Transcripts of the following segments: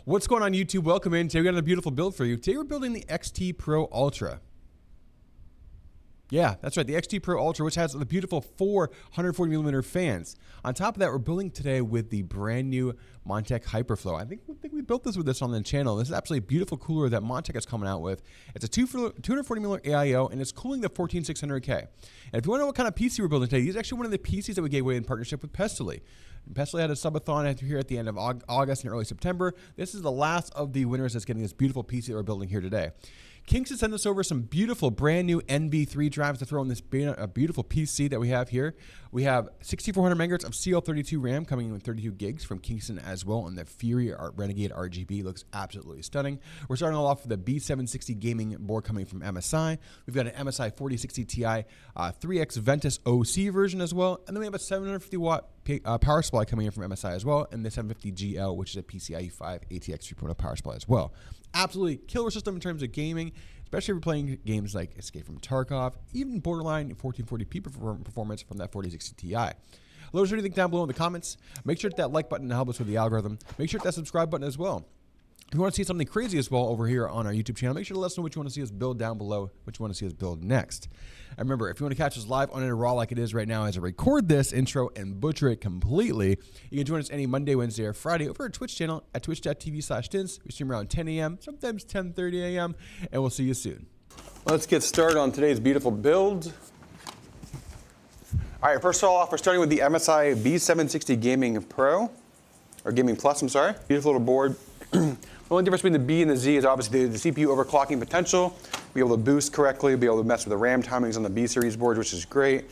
What's going on YouTube? Welcome in. Today we got a beautiful build for you. Today we're building the XT Pro Ultra. Yeah, that's right, the XT Pro Ultra, which has the beautiful 440mm fans. On top of that, we're building today with the brand new Montech HyperFlow. I think we built this with this on the channel. This is absolutely a beautiful cooler that Montech is coming out with. It's a 240mm AIO, and it's cooling the 14600K. And if you want to know what kind of PC we're building today, these are actually one of the PCs that we gave away in partnership with Pestily. Pestily had a subathon here at the end of August and early September. This is the last of the winners that's getting this beautiful PC that we're building here today. Kingston sent us over some beautiful brand new NV3 drives to throw in this beautiful PC that we have here. We have 6400 megahertz of CL32 RAM coming in with 32 gigs from Kingston as well, and the Fury Renegade RGB looks absolutely stunning. We're starting off with the B760 gaming board coming from MSI. We've got an MSI 4060 Ti 3X Ventus OC version as well, and then we have a 750 watt power supply coming in from MSI as well, and the 750GL, which is a PCIe 5 ATX 3.0 power supply as well. Absolutely killer system in terms of gaming, especially if you're playing games like Escape from Tarkov, even borderline 1440p performance from that 4060 Ti. Let us know what you think down below in the comments. Make sure to hit that like button to help us with the algorithm. Make sure to hit that subscribe button as well. If you want to see something crazy as well over here on our YouTube channel, make sure to let us know what you want to see us build down below, what you want to see us build next. And remember, if you want to catch us live on it raw like it is right now as I record this intro and butcher it completely, you can join us any Monday, Wednesday, or Friday over our Twitch channel at twitch.tv/Tints. We stream around 10 a.m., sometimes 10:30 a.m., and we'll see you soon. Let's get started on today's beautiful build. All right, first of all, we're starting with the MSI B760 Gaming Pro, or Gaming Plus, I'm sorry. Beautiful little board. The only difference between the B and the Z is obviously the CPU overclocking potential. Be able to boost correctly, be able to mess with the RAM timings on the B series board, which is great.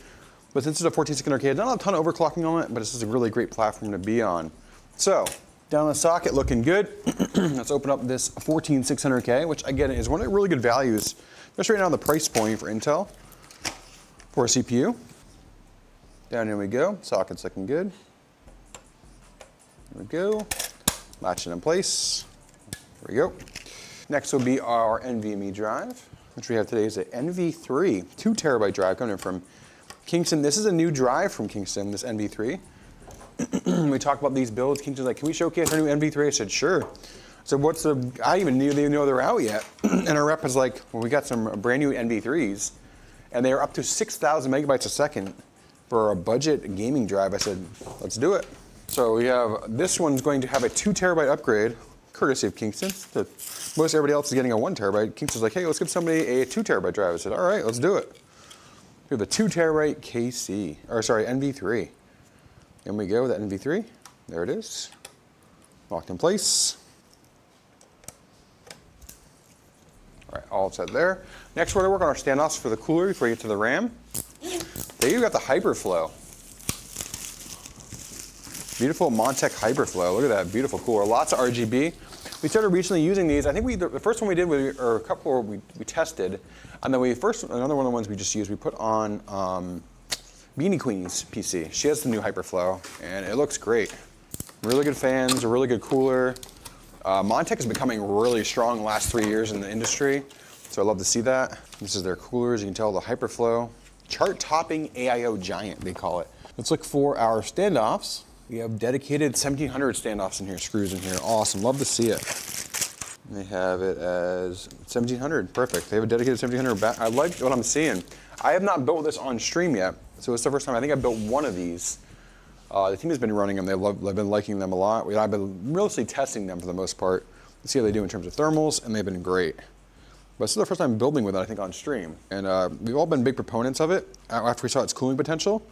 But since it's a 14600K, there's not a ton of overclocking on it, but this is a really great platform to be on. So, down the socket, looking good. Let's open up this 14600K, which again is one of the really good values, especially right now the price point for Intel for a CPU. Down here we go, socket's looking good. There we go, latch it in place. There we go. Next will be our NVMe drive, which we have today is an NV3, 2 terabyte drive coming from Kingston. This is a new drive from Kingston, this NV3. We talked about these builds. Kingston's like, can we showcase our new NV3? I said, sure. So what's the, I didn't even know they're out yet. And our rep was like, well, we got some brand new NV3s, and they're up to 6,000 megabytes a second for a budget gaming drive. I said, let's do it. So we have, this one's going to have a 2 terabyte upgrade, courtesy of Kingston. Most everybody else is getting a 1 terabyte. Kingston's like, hey, let's give somebody a 2 terabyte drive. I said, all right, let's do it. We have a 2 terabyte NV3. And we go with that NV3. There it is. Locked in place. All right, all set there. Next, we're going to work on our standoffs for the cooler before we get to the RAM. There you got the HyperFlow. Beautiful Montech HyperFlow. Look at that beautiful cooler. Lots of RGB. We started recently using these. I think the first one we did, or a couple we tested, and then another one of the ones we just used, we put on Beanie Queen's PC. She has the new HyperFlow, and it looks great. Really good fans, a really good cooler. Montech is becoming really strong the last 3 years in the industry, so I love to see that. This is their coolers. You can tell the HyperFlow. Chart-topping AIO giant, they call it. Let's look for our standoffs. We have dedicated 1700 standoffs in here, screws in here. Awesome, love to see it. They have it as 1700, perfect. They have a dedicated 1700 I like what I'm seeing. I have not built this on stream yet, so it's the first time. I think I built one of these. The team has been running them. They've been liking them a lot. I've been mostly testing them for the most part to see how they do in terms of thermals, and they've been great. But this is the first time building with it, I think, on stream. And we've all been big proponents of it after we saw its cooling potential.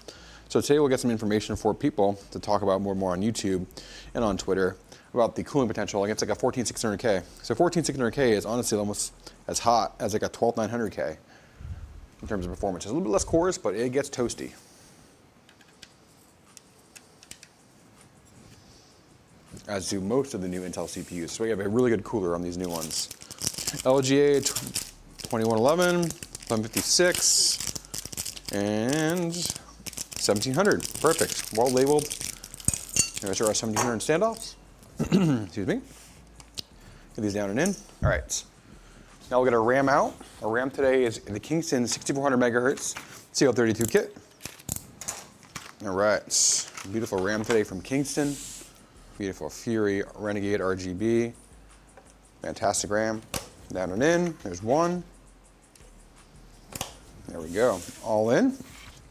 So today we'll get some information for people to talk about more and more on YouTube and on Twitter about the cooling potential against like a 14600K. So 14600K is honestly almost as hot as like a 12900K in terms of performance. It's a little bit less cores, but it gets toasty. As do most of the new Intel CPUs. So we have a really good cooler on these new ones. LGA 2111, 1156, and 1700, perfect, well labeled. There's our 1700 standoffs. Excuse me. Get these down and in. All right. Now we'll get our RAM out. Our RAM today is the Kingston 6400 megahertz CL32 kit. All right. Beautiful RAM today from Kingston. Beautiful Fury Renegade RGB. Fantastic RAM. Down and in. There's one. There we go. All in.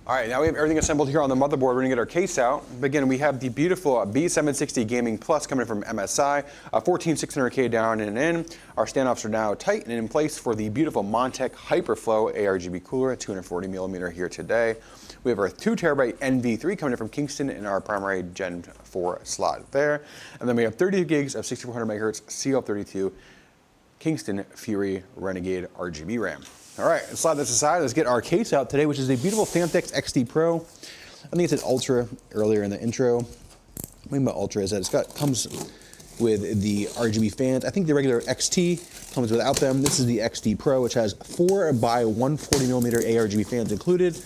All right, now we have everything assembled here on the motherboard. We're gonna get our case out. Again, we have the beautiful B760 Gaming Plus coming from MSI, 14600K down and in. Our standoffs are now tight and in place for the beautiful Montech HyperFlow ARGB cooler at 240mm here today. We have our 2TB NV3 coming in from Kingston in our primary Gen 4 slot there. And then we have 30 gigs of 6400MHz CL32 Kingston Fury Renegade RGB RAM. All right, let's slide this aside. Let's get our case out today, which is a beautiful Phanteks XT Pro. I think it said Ultra earlier in the intro. What I mean by Ultra is that comes with the RGB fans. I think the regular XT comes without them. This is the XT Pro, which has 4x140mm ARGB fans included.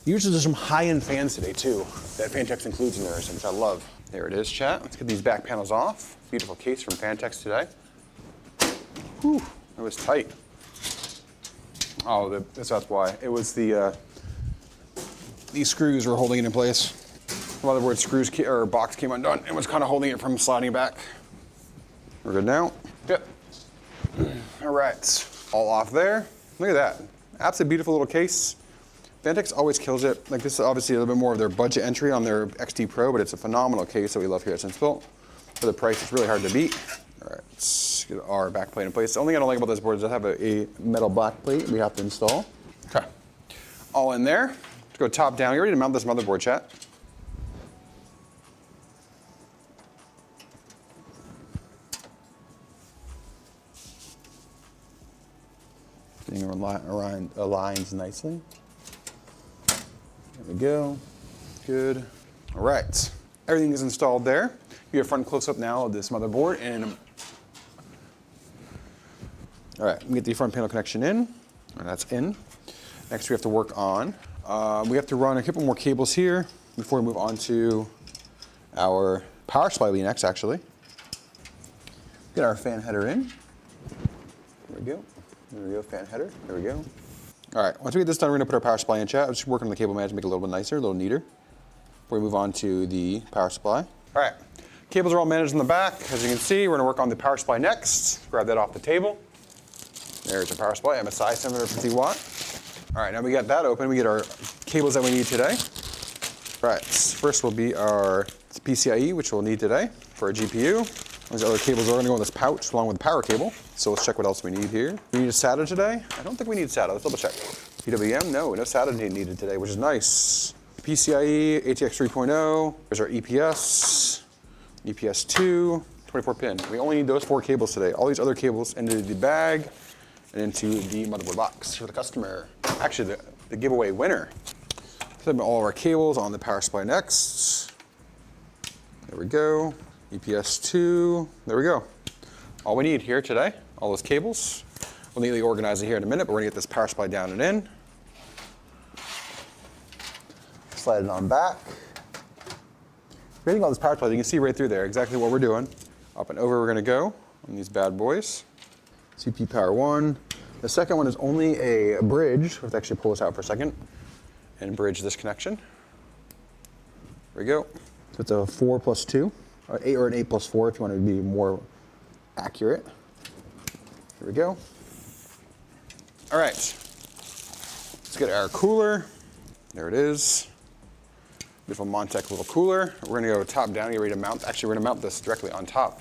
Usually there's some high-end fans today too that Phanteks includes in there, which I love. There it is, chat. Let's get these back panels off. Beautiful case from Phanteks today. Whew, it was tight. Oh, that's why. It was these screws were holding it in place. The motherboard screws or box came undone and was kind of holding it from sliding back. We're good now. Yep. All right, all off there. Look at that. Absolutely beautiful little case. Phanteks always kills it. Like, this is obviously a little bit more of their budget entry on their XT Pro, but it's a phenomenal case that we love here at SenseBuilt. For the price, it's really hard to beat. All right, let's get our back plate in place. The only thing I don't like about this board is I have a metal back plate we have to install. Okay, all in there. Let's go top down. You're ready to mount this motherboard, chat. Getting aligns nicely. There we go. Good. All right. Everything is installed there. You have a front close-up now of this motherboard, and all right, let me get the front panel connection in, and that's in. Next, we have to work on. We have to run a couple more cables here before we move on to our power supply. Next, actually, get our fan header in. There we go. There we go. Fan header. There we go. All right, once we get this done, we're gonna put our power supply in, chat. I'm just working on the cable management, make it a little bit nicer, a little neater, before we move on to the power supply. All right, cables are all managed in the back. As you can see, we're gonna work on the power supply next. Grab that off the table. There's our power supply, MSI 750 watt. All right, now we got that open. We get our cables that we need today. All right, first will be our PCIe, which we'll need today for our GPU. These other cables are going to go in this pouch along with the power cable. So let's check what else we need here. We need a SATA today? I don't think we need SATA. Let's double check. PWM? No SATA needed today, which is nice. PCIe, ATX 3.0. There's our EPS, EPS 2, 24 pin. We only need those 4 cables today. All these other cables into the bag and into the motherboard box for the customer. Actually, the giveaway winner. Put all of our cables on the power supply next. There we go. EPS 2, there we go. All we need here today, all those cables. We'll neatly organize it here in a minute, but we're gonna get this power supply down and in. Slide it on back. Getting all this power supply, you can see right through there exactly what we're doing. Up and over we're gonna go on these bad boys. CPU power 1. The second one is only a bridge. Let's actually pull this out for a second and bridge this connection. There we go. So it's a 4 plus 2. Or an 8 plus 4 if you want to be more accurate. Here we go. All right, let's get our cooler. There it is. Beautiful Montech little cooler. We're gonna go top down, get ready to mount. Actually, we're gonna mount this directly on top,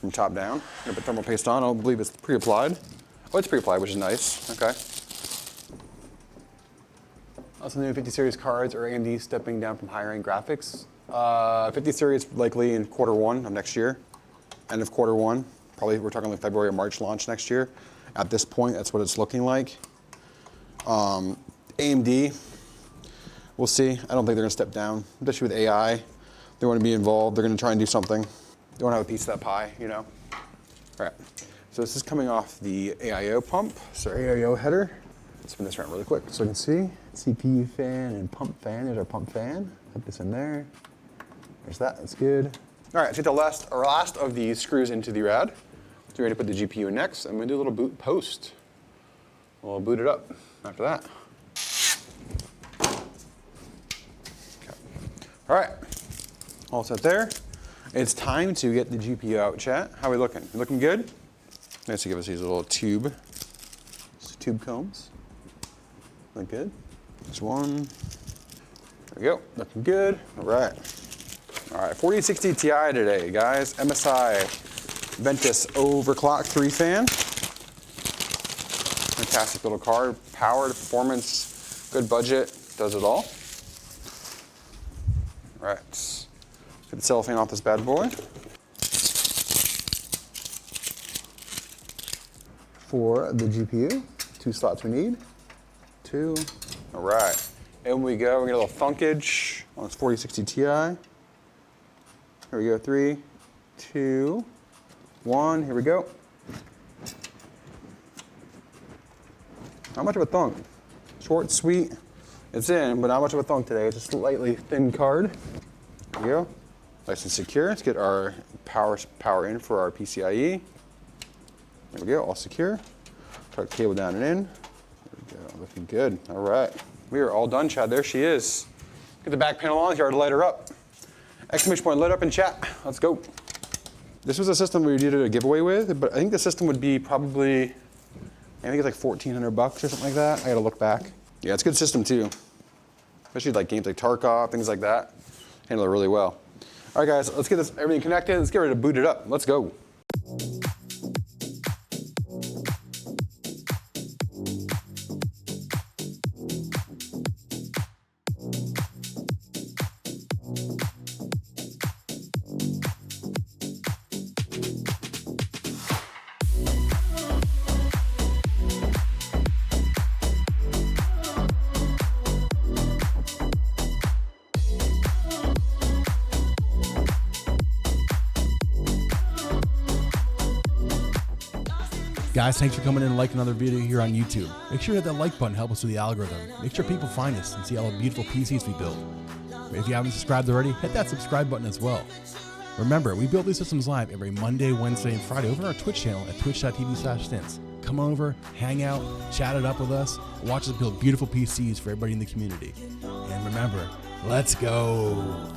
from top down. I'm gonna put thermal paste on. I don't believe it's pre-applied. Oh, it's pre-applied, which is nice, okay. Also, new 50 series cards or AMD stepping down from higher end graphics. 50 series likely in Q1 of next year, end of Q1. Probably we're talking like February or March launch next year. At this point, that's what it's looking like. AMD, we'll see. I don't think they're gonna step down, especially with AI. They wanna be involved. They're gonna try and do something. They wanna have a piece of that pie, you know? All right, so this is coming off the AIO pump. So AIO header. Spin this around really quick so you can see. CPU fan and pump fan. There's our pump fan. Put this in there. There's that, that's good. All right, let's get the last of these screws into the rad. So we're gonna put the GPU in next. I'm gonna do a little boot post. We'll boot it up after that. Okay. All right, all set there. It's time to get the GPU out, chat. How are we looking? You looking good? Nice to give us these little tube combs. Look good. There's one. There we go. Looking good. All right. All right. 4060 Ti today, guys. MSI Ventus overclock 3-fan. Fantastic little card. Power, performance, good budget. Does it all. All right. Get the cellophane off this bad boy. For the GPU, 2 slots we need. 2. All right. In we go. We get a little funkage on this 4060 Ti. Here we go. 3, 2, 1. Here we go. Not much of a thunk. Short, sweet. It's in, but not much of a thunk today. It's a slightly thin card. There we go. Nice and secure. Let's get our power in for our PCIe. There we go, all secure. Tuck the cable down and in. There we go, looking good. All right, we are all done, Chad. There she is. Get the back panel on here to light her up. Exclamation point, lit up in chat. Let's go. This was a system we did a giveaway with, but I think the system would be probably, I think it's like 1,400 bucks or something like that. I gotta look back. Yeah, it's a good system too. Especially like games like Tarkov, things like that. Handle it really well. All right, guys, let's get this everything connected. Let's get ready to boot it up. Let's go. Guys, thanks for coming in and liking another video here on YouTube. Make sure to hit that like button, help us with the algorithm. Make sure people find us and see all the beautiful PCs we build. If you haven't subscribed already, hit that subscribe button as well. Remember, we build these systems live every Monday, Wednesday, and Friday over on our Twitch channel at twitch.tv/stints. Come on over, hang out, chat it up with us, watch us build beautiful PCs for everybody in the community. And remember, let's go.